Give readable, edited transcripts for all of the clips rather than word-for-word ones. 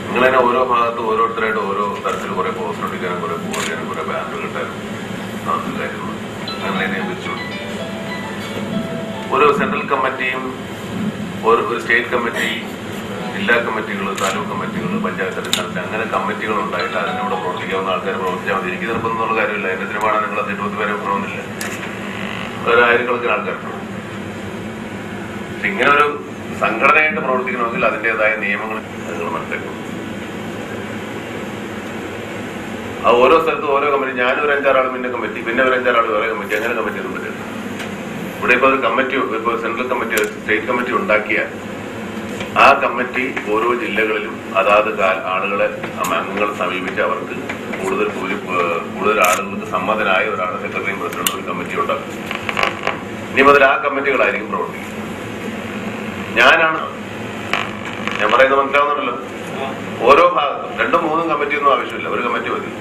നിങ്ങളതിനെ ഓരോ ഭാഗത്ത് ഓരോരുത്തരായിട്ട് ഓരോ തരത്തിൽ കുറെ പോസ്റ്റർ അടിക്കാനും കുറെ പോകാനും കുറെ ബാനർ കിട്ടാനും കാര്യങ്ങൾ അങ്ങനെ വെച്ചു. ഓരോ സെൻട്രൽ കമ്മിറ്റിയും ഒരു സ്റ്റേറ്റ് കമ്മിറ്റി, ജില്ലാ കമ്മിറ്റികൾ, താലൂക്ക് കമ്മിറ്റികൾ, പഞ്ചായത്ത് അടിസ്ഥാനത്തിൽ അങ്ങനെ കമ്മിറ്റികൾ ഉണ്ടായിട്ട് അതിനോട് പ്രവർത്തിക്കാവുന്ന ആൾക്കാർ പ്രവർത്തിച്ചാൽ മതി. എനിക്ക് നിർബന്ധമുള്ള കാര്യമില്ല. എന്റെ സിനിമയാണ് നിങ്ങൾ അത് 20 പേരെ വെക്കണമെന്നില്ല. വേറെ ആയിരക്കണക്കിന് ആൾക്കാരുണ്ട്. പക്ഷെ ഇങ്ങനെ ഒരു സംഘടനയായിട്ട് പ്രവർത്തിക്കണമെങ്കിൽ അതിൻ്റെതായ നിയമങ്ങൾ നിങ്ങൾ മനസ്സിലാക്കണം. ആ ഓരോ സ്ഥലത്തും ഓരോ കമ്മിറ്റി, ഞാനൊരു 5-6 ആൾ പിന്നെ കമ്മിറ്റി, പിന്നെ ഒരു 5-6 ആൾ വേറെ കമ്മിറ്റി, അങ്ങനെ കമ്മിറ്റി ഒന്നും പറ്റില്ല. ഇവിടെ ഇപ്പോൾ ഒരു കമ്മിറ്റി, ഇപ്പോൾ സെൻട്രൽ കമ്മിറ്റി, സ്റ്റേറ്റ് കമ്മിറ്റി ഉണ്ടാക്കിയാൽ ആ കമ്മിറ്റി ഓരോ ജില്ലകളിലും അതാത് ആളുകളെ അംഗങ്ങളെ സമീപിച്ച് അവർക്ക് കൂടുതൽ ആളുകൾക്ക് സമ്മതനായ ഒരാളെ സെക്രട്ടറിയും പ്രസിഡന്റും ഒരു കമ്മിറ്റി ഉണ്ടാക്കും. ഇനി മുതൽ ആ കമ്മിറ്റികളായിരിക്കും പ്രവർത്തിക്കുന്നത്. ഞാൻ പറയുന്നത് മനസ്സിലാവുന്നുണ്ടല്ലോ. ഓരോ ഭാഗത്തും 2-3 കമ്മിറ്റിയൊന്നും ആവശ്യമില്ല, ഒരു കമ്മിറ്റി മതി.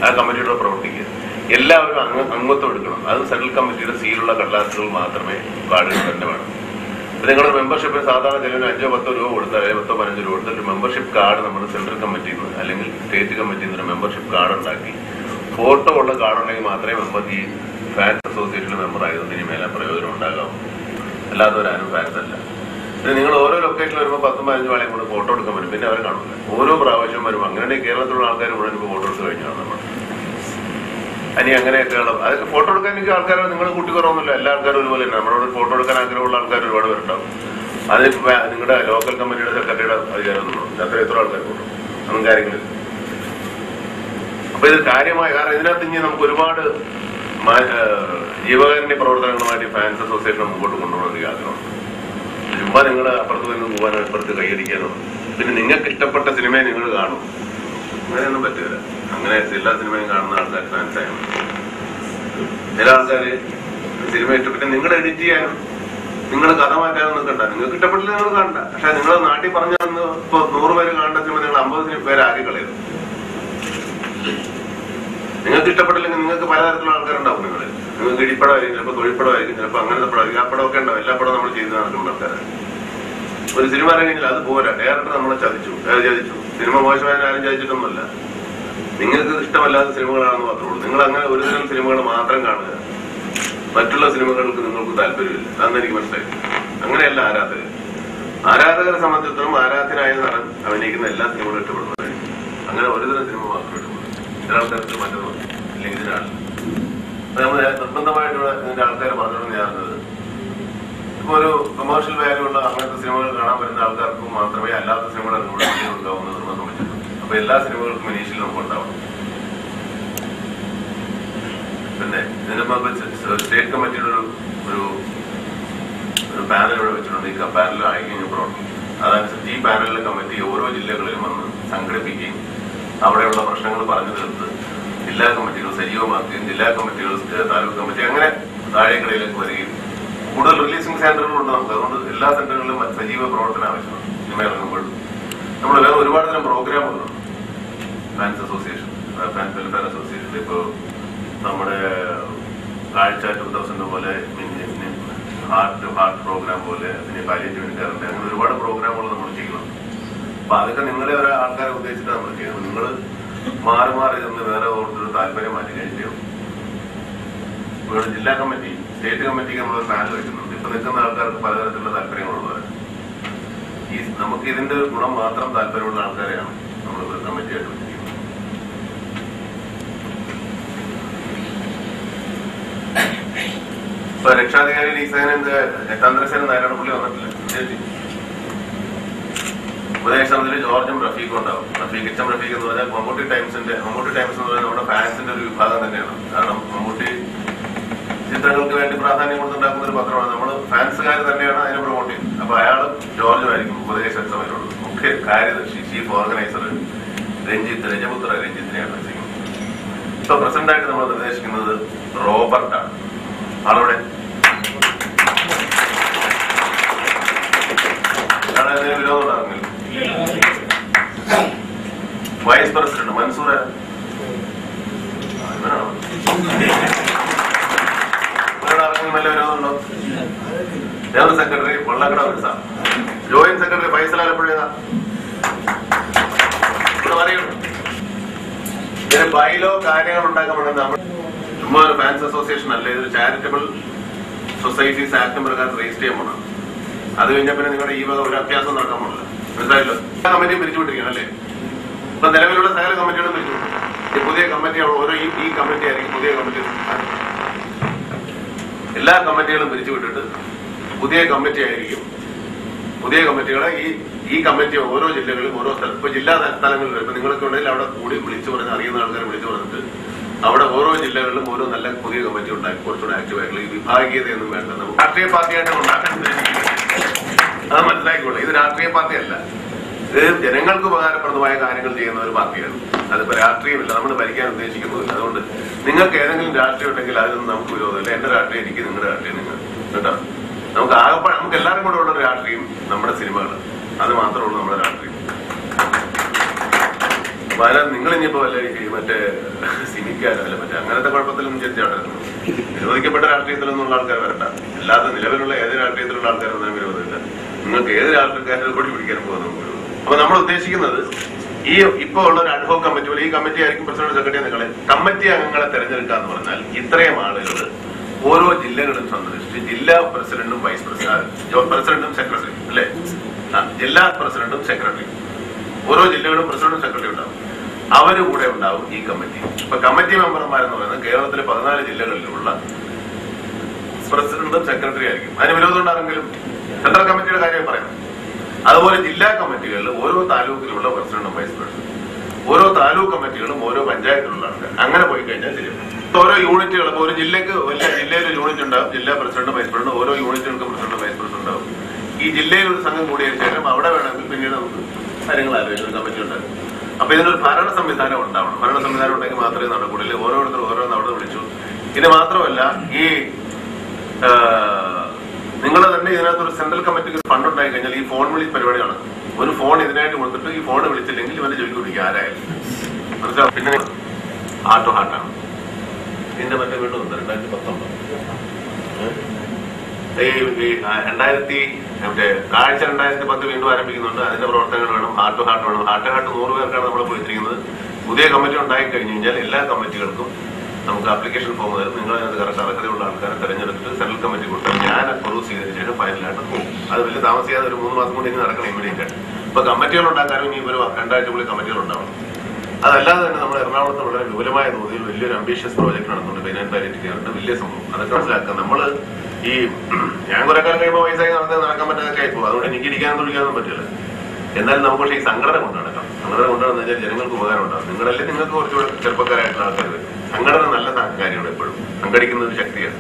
ആ കമ്മിറ്റിയുടെ പ്രവർത്തിക്കുക. എല്ലാവരും അംഗത്വം എടുക്കണം. അത് സെൻട്രൽ കമ്മിറ്റിയുടെ സീലുള്ള കടലാസുകൾ മാത്രമേ കാർഡുകൾ തന്നെ വേണം. ഇപ്പൊ നിങ്ങളുടെ മെമ്പർഷിപ്പിന് സാധാരണ ചിലവിന് 5-10 രൂപ കൊടുത്താൽ, 10-15 രൂപ കൊടുത്താൽ ഒരു മെമ്പർഷിപ്പ് കാർഡ് നമ്മൾ സെൻട്രൽ കമ്മിറ്റിയിൽ നിന്ന് അല്ലെങ്കിൽ സ്റ്റേറ്റ് കമ്മിറ്റിയിൽ നിന്ന് ഒരു മെമ്പർഷിപ്പ് കാർഡ് ഉണ്ടാക്കി ഫോട്ടോ ഉള്ള കാർഡ് ഉണ്ടെങ്കിൽ മാത്രമേ മെമ്പർ ഈ ഫാൻസ് അസോസിയേഷനിൽ മെമ്പർ ആയതുകൊണ്ട് ഇനി മേലെ പ്രയോജനം ഉണ്ടാകാവൂ. അല്ലാത്തവരാരും ഫാൻസ് അല്ല. പിന്നെ നിങ്ങൾ ഓരോ ലൊക്കേഷനിൽ വരുമ്പോൾ 10-15 ആളെയും കൊണ്ട് ഫോട്ടോ എടുക്കാൻ പറ്റും. പിന്നെ അവരെ കാണില്ല. ഓരോ പ്രാവശ്യം വരുമ്പോൾ അങ്ങനെ കേരളത്തിലുള്ള ആൾക്കാർ മുഴുവൻ ഇപ്പോൾ ഫോട്ടോ എടുത്ത് കഴിഞ്ഞാണ് നമ്മൾ. ഇനി അങ്ങനെയൊക്കെയുള്ള അതൊക്കെ ഫോട്ടോ എടുക്കാൻ എനിക്ക് ആൾക്കാർ നിങ്ങൾ കൂട്ടിക്കുറവൊന്നുമില്ല. എല്ലാ ആൾക്കാരും ഒരുപോലെ തന്നെ. നമ്മളോട് ഫോട്ടോ എടുക്കാൻ ആഗ്രഹമുള്ള ആൾക്കാർ ഒരുപാട് പേരുണ്ടാവും. അതിനിപ്പോൾ നിങ്ങളുടെ ലോക്കൽ കമ്മിറ്റിയുടെ സെക്രട്ടറിയുടെ അധികാരമൊന്നും എത്ര ആൾക്കാർ കൂടും, ഒന്നും കാര്യങ്ങളില്ല. അപ്പൊ ഇത് കാര്യമായ കാരണം ഇതിനകത്ത് ഇനി നമുക്ക് ഒരുപാട് ജീവകാരുണ്യ പ്രവർത്തനങ്ങളുമായിട്ട് ഫാൻസ് അസോസിയേഷനെ മുമ്പോട്ട് കൊണ്ടുപോകണം എനിക്ക് ആഗ്രഹമുണ്ട്. ചുമ്മാ നിങ്ങൾ അപ്പുറത്ത് നിന്ന് പോകാനോ ഇപ്പുറത്ത് കൈയടിക്കാനോ പിന്നെ നിങ്ങൾക്ക് ഇഷ്ടപ്പെട്ട സിനിമയെ നിങ്ങൾ കാണും, അങ്ങനെയൊന്നും പറ്റില്ല. അങ്ങനെ എല്ലാ സിനിമയും കാണുന്ന ആൾക്കാർ ഫാൻസായാണ്. ചില ആൾക്കാര് സിനിമ ഇഷ്ടപ്പെട്ട് നിങ്ങൾ എഡിറ്റ് ചെയ്യാനും നിങ്ങൾ കഥ മാറ്റാനും നിൽക്കണ്ട. നിങ്ങൾക്ക് ഇഷ്ടപ്പെട്ടില്ല നിങ്ങൾ കാണണ്ട. പക്ഷെ നിങ്ങൾ നാട്ടിൽ പറഞ്ഞാൽ ഇപ്പൊ 100 പേര് കാണേണ്ട സിനിമ നിങ്ങൾ 50 പേര് ആകെ കളയും. നിങ്ങൾക്ക് ഇഷ്ടപ്പെട്ടില്ലെങ്കിൽ നിങ്ങൾക്ക് പലതരത്തിലുള്ള ആൾക്കാരുണ്ടാവും. നിങ്ങൾക്ക് ഇടിപ്പടമായിരിക്കും, ചിലപ്പോൾ തൊഴിൽപ്പടമായിരിക്കും, ചിലപ്പോൾ അങ്ങനത്തെ പടമായിരിക്കും. ആ പടമൊക്കെ ഉണ്ടാവും. എല്ലാ പടവും നമ്മൾ ചെയ്ത് നടക്കുന്ന ആൾക്കാരാണ്. ഒരു സിനിമ ഇറങ്ങിയാൽ അത് പോരാ, ഡയറക്ടർ നമ്മളെ ചതിച്ചു. സിനിമ മോശമായ ആരും ചതിച്ചിട്ടൊന്നുമല്ല. നിങ്ങൾക്ക് ഇഷ്ടമല്ലാത്ത സിനിമകളാണെന്ന് മാത്രമേ ഉള്ളൂ. നിങ്ങൾ അങ്ങനെ ഒരു തരം സിനിമകൾ മാത്രം കാണുക, മറ്റുള്ള സിനിമകൾക്ക് നിങ്ങൾക്ക് താല്പര്യമില്ല. അതെന്ന് എനിക്ക് മനസ്സിലായി. അങ്ങനെയല്ല ആരാധകരെ സംബന്ധിച്ചിടത്തോളം ആരാധനായ നടൻ അഭിനയിക്കുന്ന എല്ലാ സിനിമകളും ഇഷ്ടപ്പെടുന്നതായിരിക്കും. അങ്ങനെ ഒരു തരം സിനിമ മാത്രം ഇഷ്ടപ്പെടും. ചില ആൾക്കാർക്ക് മറ്റൊന്നും ഇല്ലെങ്കിൽ ഇതിനാണ് നമ്മൾ നിർബന്ധമായിട്ടുള്ള ഇതിന്റെ ആൾക്കാരെ പറഞ്ഞുകൊണ്ട് ഞാനത് ഇപ്പൊ ഒരു കൊമേഴ്ഷ്യൽ വാല്യൂ ഉള്ള അങ്ങനത്തെ സിനിമകൾ കാണാൻ വരുന്ന ആൾക്കാർക്കും മാത്രമേ അല്ലാത്ത സിനിമകൾ ഉണ്ടാവുന്ന നിർബന്ധം വെച്ചിട്ടുണ്ട്. അപ്പൊ എല്ലാ സിനിമകൾക്കും ഇനീഷ്യൽ നമുക്ക് ഉണ്ടാവണം. പിന്നെ ഇതിനിപ്പോ സ്റ്റേറ്റ് കമ്മിറ്റിയുടെ ഒരു പാനൽ ഇവിടെ വെച്ചിട്ടുണ്ട്. ഈ പാനൽ ആയിക്കഴിഞ്ഞ് പ്രവർത്തിക്കും. അതനുസരിച്ച് ഈ പാനലിലെ കമ്മിറ്റി ഓരോ ജില്ലകളിലും വന്ന് സംഘടിപ്പിക്കുകയും അവിടെയുള്ള പ്രശ്നങ്ങൾ പറഞ്ഞു തീർത്ത് ജില്ലാ കമ്മിറ്റികൾ സജീവമാക്കുകയും ജില്ലാ കമ്മിറ്റികൾ, താലൂക്ക് കമ്മിറ്റി അങ്ങനെ താഴേക്കടയിലേക്ക് വരികയും കൂടുതൽ റിലീസിംഗ് സെന്ററുകളുണ്ട് നമുക്ക്. അതുകൊണ്ട് എല്ലാ സെന്ററുകളിലും സജീവ പ്രവർത്തനം ആവശ്യമാണ്. സിനിമ ഇറങ്ങുമ്പോൾ നമ്മൾ വേറെ ഒരുപാട് തരം പ്രോഗ്രാമുകളുണ്ട്. Fans association, fans welfare association, ഇപ്പോൾ നമ്മുടെ കാഴ്ച 2000 പോലെ, ഹാർട്ട് പ്രോഗ്രാം പോലെ, പിന്നെ പാലിയേറ്റീവ് കെയറിന്റെ അങ്ങനെ ഒരുപാട് പ്രോഗ്രാമുകൾ നമ്മൾ ചെയ്യുന്നുണ്ട്. അപ്പൊ അതൊക്കെ നിങ്ങളെ ഒരേ ആൾക്കാരെ ഉദ്ദേശിച്ചിട്ട് നമ്മൾ ചെയ്യുന്നത്. നിങ്ങൾ മാറി ഇതൊന്ന് വേറെ ഓർക്കൊരു താല്പര്യം മാറ്റി കഴിച്ചു. ഇവിടെ ജില്ലാ കമ്മിറ്റി, സ്റ്റേറ്റ് കമ്മിറ്റിക്ക് നമ്മൾ പാനൽ വെക്കുന്നുണ്ട്. ഇപ്പൊ നിൽക്കുന്ന ആൾക്കാർക്ക് പലതരത്തിലുള്ള താല്പര്യങ്ങളുള്ളവർ. നമുക്ക് ഇതിന്റെ ഒരു ഗുണം മാത്രം താല്പര്യമുള്ള ആൾക്കാരെയാണ് നമ്മൾ ഒരു കമ്മിറ്റിയായിട്ട് വെച്ചിരിക്കുന്നത്. ഇപ്പൊ രക്ഷാധികാരി ലീസേനന്റെ ചന്ദ്രസേന നാരായണപള്ളി വന്നിട്ടില്ല. ഉപദേശത്തിൽ ജോർജും റഫീഖും ഉണ്ടാവും. റഫീഖ് എന്ന് പറഞ്ഞാൽ മമ്മൂട്ടി ടൈംസ് എന്ന് പറഞ്ഞാൽ നമ്മുടെ ഫാൻസിന്റെ ഒരു വിഭാഗം തന്നെയാണ്. കാരണം മമ്മൂട്ടി ചിത്രങ്ങൾക്ക് വേണ്ടി പ്രാധാന്യം കൊടുത്തുണ്ടാക്കുന്ന ഒരു പത്രമാണ്. നമ്മൾ ഫാൻസുകാർ തന്നെയാണ് അതിനെ പ്രൊമോട്ട് ചെയ്യുന്നത്. അപ്പൊ അയാളും ജോർജുമായിരിക്കും ഉപദേശകസഭയിലുള്ളത്. മുഖ്യ കാര്യദർശി ചീഫ് ഓർഗനൈസർ രജപുത്ര രഞ്ജിത്തിനെയാണ് വെച്ചിരിക്കുന്നത്. ഇപ്പൊ പ്രസിഡന്റായിട്ട് നമ്മൾ നിർദ്ദേശിക്കുന്നത് റോബർട്ടാണ്. ആളവിടെ വിരോധം ഉണ്ടാകുന്നില്ല. വൈസ് പ്രസിഡന്റ് മൻസൂർ വല്ല വിരോധമുണ്ടോ? ജനറൽ സെക്രട്ടറി വള്ളക്കട സാർ, ജോയിന്റ് സെക്രട്ടറി ഫൈസൽ ആലപ്പുഴേതാ ഇവിടെ പറയുന്നു. ഇതിന് ബൈലോ കാര്യങ്ങൾ ഉണ്ടാക്കുമ്പോൾ നമ്മൾ ചുമ്മാ ഒരു ഫാൻസ് അസോസിയേഷൻ അല്ല, ഇതൊരു ചാരിറ്റബിൾ സൊസൈറ്റീസ് ആക്ട് പ്രകാരം രജിസ്റ്റർ ചെയ്യാൻ പോകണം. അത് കഴിഞ്ഞാൽ പിന്നെ നിങ്ങളുടെ ഈ വക ഒരു അഭ്യാസം നടക്കാൻ പോകില്ല. മനസ്സിലായല്ലോ? എല്ലാ കമ്മിറ്റിയും പിരിച്ചുവിട്ടിരിക്കണം അല്ലേ? ഇപ്പൊ നിലവിലുള്ള സകല കമ്മിറ്റികളും പിരിച്ചുവിട്ടു. ഈ പുതിയ കമ്മിറ്റി ഓരോ ഈ കമ്മിറ്റി ആയിരിക്കും പുതിയ കമ്മിറ്റി. എല്ലാ കമ്മിറ്റികളും പിരിച്ചുവിട്ടിട്ട് പുതിയ കമ്മിറ്റി ആയിരിക്കും. പുതിയ കമ്മിറ്റികളെ ഈ കമ്മിറ്റി ഓരോ ജില്ലകളിലും ഓരോ സ്ഥലം, ഇപ്പൊ ജില്ലാ തലങ്ങളിൽ ഇപ്പൊ നിങ്ങൾക്ക് ഉണ്ടെങ്കിൽ അവിടെ കൂടി വിളിച്ചു പറഞ്ഞ് അറിയുന്ന ആൾക്കാരെ വിളിച്ചു പറഞ്ഞിട്ട് അവിടെ ഓരോ ജില്ലകളിലും ഓരോ നല്ല പുതിയ കമ്മിറ്റി ഉണ്ടാക്കി കുറച്ചുകൂടെ ആക്റ്റീവ് ആയിട്ടുള്ള ഈ വിഭാഗീയതയൊന്നും വേണ്ട. നമുക്ക് രാഷ്ട്രീയ പാർട്ടിയായിട്ട് ഉണ്ടാക്കാൻ അത് മനസ്സിലാക്കിക്കൊള്ളു. ഇത് രാഷ്ട്രീയ പാർട്ടിയല്ല, ഇത് ജനങ്ങൾക്ക് ഉപകാരപ്രദമായ കാര്യങ്ങൾ ചെയ്യുന്ന ഒരു പാർട്ടിയാണ്. അതിപ്പോ രാഷ്ട്രീയമില്ല, നമ്മൾ ഭരിക്കാൻ ഉദ്ദേശിക്കുന്നില്ല. അതുകൊണ്ട് നിങ്ങൾക്ക് ഏതെങ്കിലും രാഷ്ട്രീയം ഉണ്ടെങ്കിൽ അതിനൊന്നും നമുക്ക് വിരോധമില്ല. എന്റെ രാഷ്ട്രീയം എനിക്ക്, നിങ്ങളുടെ രാഷ്ട്രീയം നിങ്ങൾ, കേട്ടോ? നമുക്ക് ആകെപ്പാട് നമുക്ക് എല്ലാവരും കൂടെ ഉള്ള രാഷ്ട്രീയം നമ്മുടെ സിനിമകൾ, അത് മാത്രമേ ഉള്ളൂ നമ്മുടെ രാഷ്ട്രീയം. നിങ്ങൾ ഇനിയിപ്പോ വല്ല മറ്റേ സിനിക്കാരല്ല മറ്റേ അങ്ങനത്തെ കുഴപ്പത്തിലൊന്നും ചിന്തിച്ചാണ് നിരോധിക്കപ്പെട്ട രാഷ്ട്രീയത്തിലൊന്നുള്ള ആൾക്കാർ വരണ്ട. അല്ലാതെ നിലവിലുള്ള ഏത് രാഷ്ട്രീയത്തിലുള്ള ആൾക്കാരൊന്നും വിരോധമില്ല. നിങ്ങൾക്ക് ഏത് രാഷ്ട്രീയക്കാരെ കൂടി പിടിക്കാൻ പോകുന്ന വിരോധം. അപ്പൊ നമ്മൾ ഉദ്ദേശിക്കുന്നത് ഈ ഇപ്പൊ ഉള്ള ഒരു അഡ്ഹോക് കമ്മിറ്റി പോലെ ഈ കമ്മിറ്റി ആയിരിക്കും പ്രസിഡന്റ് സെക്രട്ടറി നിങ്ങളെ കമ്മിറ്റി അംഗങ്ങളെ തെരഞ്ഞെടുക്കുക എന്ന് പറഞ്ഞാൽ ഇത്രയും ആളുകൾ ഓരോ ജില്ലകളും സന്ദർശിച്ച് ജില്ലാ പ്രസിഡന്റും വൈസ് പ്രസിഡന്റും സെക്രട്ടറി അല്ലെ, ജില്ലാ പ്രസിഡന്റും സെക്രട്ടറി, ഓരോ ജില്ലകളും പ്രസിഡന്റും സെക്രട്ടറി ഉണ്ടാവും. അവര് കൂടെ ഉണ്ടാവും ഈ കമ്മിറ്റി. ഇപ്പൊ കമ്മിറ്റി മെമ്പർമാരെന്ന് പറയുന്നത് കേരളത്തിലെ 14 ജില്ലകളിലുള്ള പ്രസിഡന്റും സെക്രട്ടറി ആയിരിക്കും. അതിന് വിരോധം ഉണ്ടാകുമെങ്കിലും സെൻട്രൽ കമ്മിറ്റിയുടെ കാര്യം പറയാം. അതുപോലെ ജില്ലാ കമ്മിറ്റികളിൽ ഓരോ താലൂക്കിലുള്ള പ്രസിഡന്റും വൈസ് പ്രസിഡന്റും, ഓരോ താലൂക്ക് കമ്മിറ്റികളും ഓരോ പഞ്ചായത്തിലുള്ള ആൾക്കാർ, അങ്ങനെ പോയി കഴിഞ്ഞാൽ ശരിയാണ്. ഓരോ യൂണിറ്റുകൾ, ഇപ്പൊ ഒരു ജില്ലക്ക് വലിയ ജില്ലയിൽ ഒരു യൂണിറ്റ് ഉണ്ടാവും, ജില്ലാ പ്രസിഡന്റ് വൈസ് പ്രസിഡന്റ്, ഓരോ യൂണിറ്റുകൾക്കും പ്രസിഡന്റ് വൈസ് പ്രസിഡന്റ് ഉണ്ടാവും. ഈ ജില്ലയിൽ ഒരു സംഘം കൂടിയതിനു ശേഷം അവിടെ വേണമെങ്കിൽ പിന്നീട് നമുക്ക് കാര്യങ്ങൾ ആലോചിക്കുന്ന കമ്മിറ്റി ഉണ്ടാകും. അപ്പൊ ഇതിനൊരു ഭരണ സംവിധാനം ഉണ്ടാവണം. ഭരണ സംവിധാനം ഉണ്ടെങ്കിൽ മാത്രമേ നടക്കൂടില്ല. ഓരോരുത്തർ ഓരോന്ന് അവിടെ വിളിച്ചു. ഇത് മാത്രമല്ല, ഈ നിങ്ങൾ തന്നെ ഇതിനകത്തൊരു സെൻട്രൽ കമ്മിറ്റിക്ക് ഫണ്ട് ഉണ്ടായി കഴിഞ്ഞാൽ ഈ ഫോൺ വിളി പരിപാടിയാണ്. ഒരു ഫോൺ ഇതിനായിട്ട് കൊടുത്തിട്ട് ഈ ഫോൺ വിളിച്ചില്ലെങ്കിൽ ഇവരെ ജോലിക്ക് വിളിക്കുക ആരായാലും. മനസ്സിലാവും. പിന്നെ ഹാർട്ട് ടു ഹാർട്ടാണ് ഇതിന്റെ മറ്റേ വീണ്ടും 2019 കാഴ്ച 2010 വീണ്ടും ആരംഭിക്കുന്നുണ്ട്. അതിന്റെ പ്രവർത്തനങ്ങൾ വേണം. ഹാർട്ട് ടു ഹാർട്ട് വേണം. ഹാർട്ട് ടു ഹാർട്ട് 100 പേർക്കാണ് നമ്മൾ പോയിരിക്കുന്നത്. പുതിയ കമ്മിറ്റി ഉണ്ടായി കഴിഞ്ഞു കഴിഞ്ഞാൽ എല്ലാ കമ്മിറ്റികൾക്കും നമുക്ക് ആപ്ലിക്കേഷൻ ഫോം തരും. നിങ്ങൾ അതിനകത്ത് കറക്റ്റ് അർഹതയുള്ള ആൾക്കാരെ തെരഞ്ഞെടുത്തിട്ട് സെൻട്രൽ കമ്മിറ്റി കൊടുത്താൽ ഞാൻ അപ്രൂവ് ചെയ്തതിനു ശേഷം ഫൈനലായിട്ട് പോകും. അത് വലിയ താമസിയാതെ ഒരു 3 മാസം കൊണ്ട് ഇനി നടക്കണം ഇമ്മീഡിയറ്റ് ആയിട്ട്. ഇപ്പൊ കമ്മിറ്റികൾ ഉണ്ടാക്കാനും ഇനി ഒരു 2 ആഴ്ചക്കുള്ളിൽ കമ്മിറ്റികൾ ഉണ്ടാവണം. അതല്ലാതെ തന്നെ നമ്മൾ എറണാകുളത്ത് വളരെ വിപുലമായ തോതിൽ വലിയൊരു അംബീഷ്യസ് പ്രോജക്ട് നടത്തുന്നുണ്ട്. പെനാൻ പാലിയേറ്റീവ് കെയറിന്റെ വലിയ സംഭവം. അതൊക്കെ മനസ്സിലാക്കാം. നമ്മള് ഈ ഞാൻ കുറെ കാലം കഴിയുമ്പോൾ വയസ്സായി നടക്കാൻ പറ്റാതൊക്കെ ആയിപ്പോകും. അതുകൊണ്ട് എനിക്ക് ഇരിക്കാനും തുടിക്കാനും പറ്റില്ല. എന്നാലും നമുക്ക് പക്ഷേ ഈ സംഘടന കൊണ്ട് നടക്കാം. സംഘടന കൊണ്ടുവന്നു കഴിഞ്ഞാൽ ജനങ്ങൾക്ക് ഉപകാരം ഉണ്ടാകും. നിങ്ങളല്ലേ നിങ്ങൾക്ക് കുറച്ചുകൂടെ ചെറുപ്പക്കാരായിട്ടുള്ള ആൾക്കാർ വരും. സംഘടന നല്ല കാര്യമാണ്. എപ്പോഴും സംഘടിക്കുന്ന ഒരു ശക്തിയാണ്.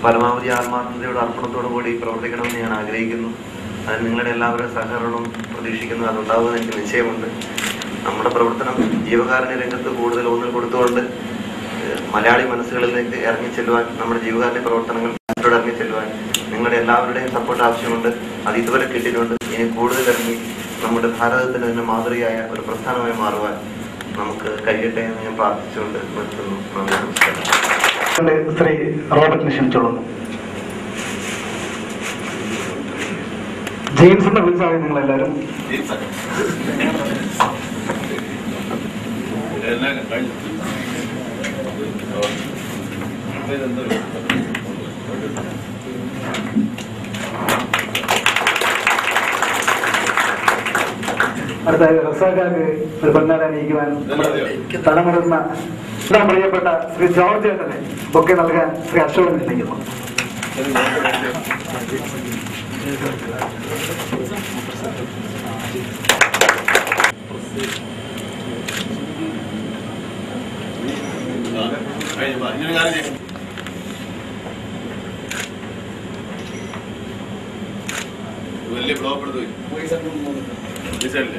പരമാവധി ആത്മാർത്ഥതയോട് അർപ്പണത്തോടു കൂടി പ്രവർത്തിക്കണമെന്ന് ഞാൻ ആഗ്രഹിക്കുന്നു. അതിന് നിങ്ങളുടെ എല്ലാവരുടെയും സഹകരണവും പ്രതീക്ഷിക്കുന്നു. അതുണ്ടാകുമെന്ന് എനിക്ക് നിശ്ചയമുണ്ട്. നമ്മുടെ പ്രവർത്തനം ജീവകാരുണ്യ രംഗത്ത് കൂടുതൽ ഊന്നൽ കൊടുത്തുകൊണ്ട് മലയാളി മനസ്സുകളിലേക്ക് ഇറങ്ങിച്ചെല്ലുവാൻ, നമ്മുടെ ജീവകാരുണ്യ പ്രവർത്തനങ്ങൾ ഇറങ്ങിച്ചെല്ലുവാൻ നിങ്ങളുടെ എല്ലാവരുടെയും സപ്പോർട്ട് ആവശ്യമുണ്ട്. അത് ഇതുവരെ കിട്ടിയിട്ടുണ്ട്. ഇനി കൂടുതൽ ഇറങ്ങി നമ്മുടെ ഭാരതത്തിന് തന്നെ മാതൃകയായ ഒരു പ്രസ്ഥാനമായി മാറുവാൻ നമുക്ക് കഴിയട്ടെ എന്ന് ഞാൻ പ്രാർത്ഥിച്ചുകൊണ്ട് നിർത്തുന്നു. നന്ദി, നമസ്കാരം. ശ്രീ റോബർട്ടിനെ ക്ഷണിച്ചോളുന്നു. ജെയിംസ് എന്ന് വിളിച്ചാൽ നിങ്ങളെല്ലാവരും അടുത്ത റസാഖാക്ക് ഒരു പൊന്നാട അണിയിക്കുവാൻ തലമുറന്ന പ്രിയപ്പെട്ട ശ്രീ ജോർജ് ചേട്ടനെ ബൊക്കെ നൽകാൻ ശ്രീ അശോകൻ ക്ഷണിക്കുന്നു. വലിയ ബ്ലോക്ക് എടുത്ത് റീസെന്റ്